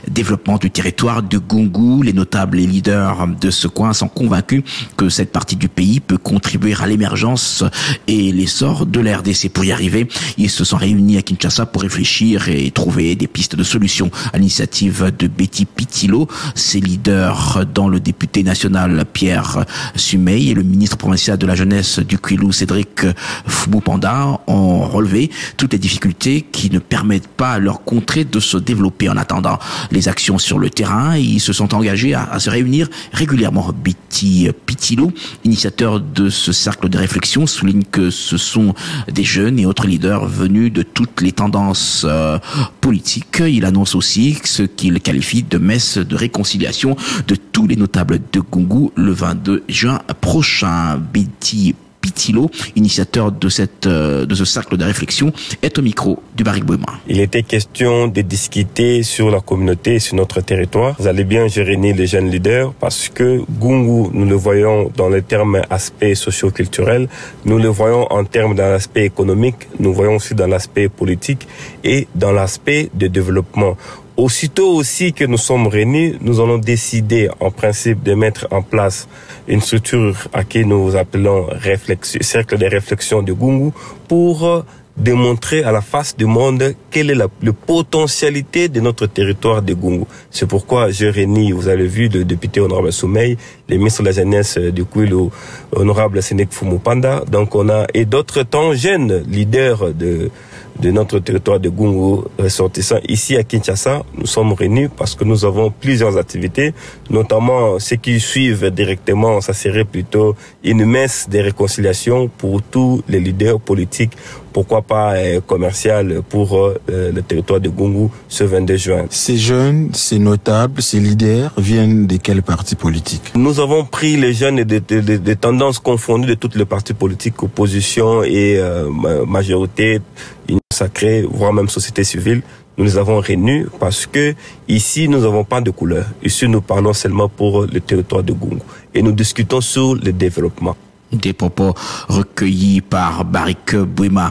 développement du territoire de Gungu. Les notables et leaders de ce coin sont convaincus que cette partie du pays peut contribuer à l'émergence et l'essor de la RDC. Pour y arriver, ils se sont réunis à Kinshasa pour réfléchir et trouver des pistes de solutions à l'initiative de Betty Pitilo. Ses leaders, dont le député national Pierre Sumey et le ministre provincial de la jeunesse du Kwilu Cédric Fumupanda, ont relevé toutes les difficultés qui ne permettent pas à leur contrée de se développer. En attendant les actions sur le terrain, ils se sont engagés à se réunir régulièrement. Betty Pitilo, initiateur de ce cercle de réflexion, souligne que ce sont des jeunes et autres leaders venus de toutes les tendances politiques. Il annonce aussi ce qu'il qualifie de messe de réconciliation de tous les notables de Gungu le 22 juin prochain. Betty Pitilo, initiateur de ce cercle de réflexion, est au micro du Barik Bouema. Il était question de discuter sur la communauté et sur notre territoire. Vous allez bien réunir les jeunes leaders parce que Gungu, nous le voyons dans les termes aspect socio-culturel, nous le voyons en termes dans l'aspect économique, nous voyons aussi dans l'aspect politique et dans l'aspect de développement. Aussitôt aussi que nous sommes réunis, nous allons décider en principe de mettre en place une structure à qui nous appelons cercle de réflexion de Gungu pour démontrer à la face du monde quelle est la potentialité de notre territoire de Gungu. C'est pourquoi je réunis, vous avez vu, le député honorable Soumey, le ministre de la jeunesse du Kwilu, honorable Cédric Fumupanda. Donc on a, et d'autres temps jeunes leaders de notre territoire de Gungu ressortissant ici à Kinshasa. Nous sommes réunis parce que nous avons plusieurs activités, notamment ceux qui suivent directement, ça serait plutôt une messe de réconciliation pour tous les leaders politiques, pourquoi pas commercial pour le territoire de Gungu ce 22 juin. Ces jeunes, ces notables, ces leaders viennent de quel parti politique? Nous avons pris les jeunes de tendances confondues de toutes les partis politiques, opposition et majorité, union sacrée, voire même société civile. Nous les avons réunis parce que ici, nous n'avons pas de couleur. Ici, nous parlons seulement pour le territoire de Gungu. Et nous discutons sur le développement. Des propos recueillis par Barik Bouema.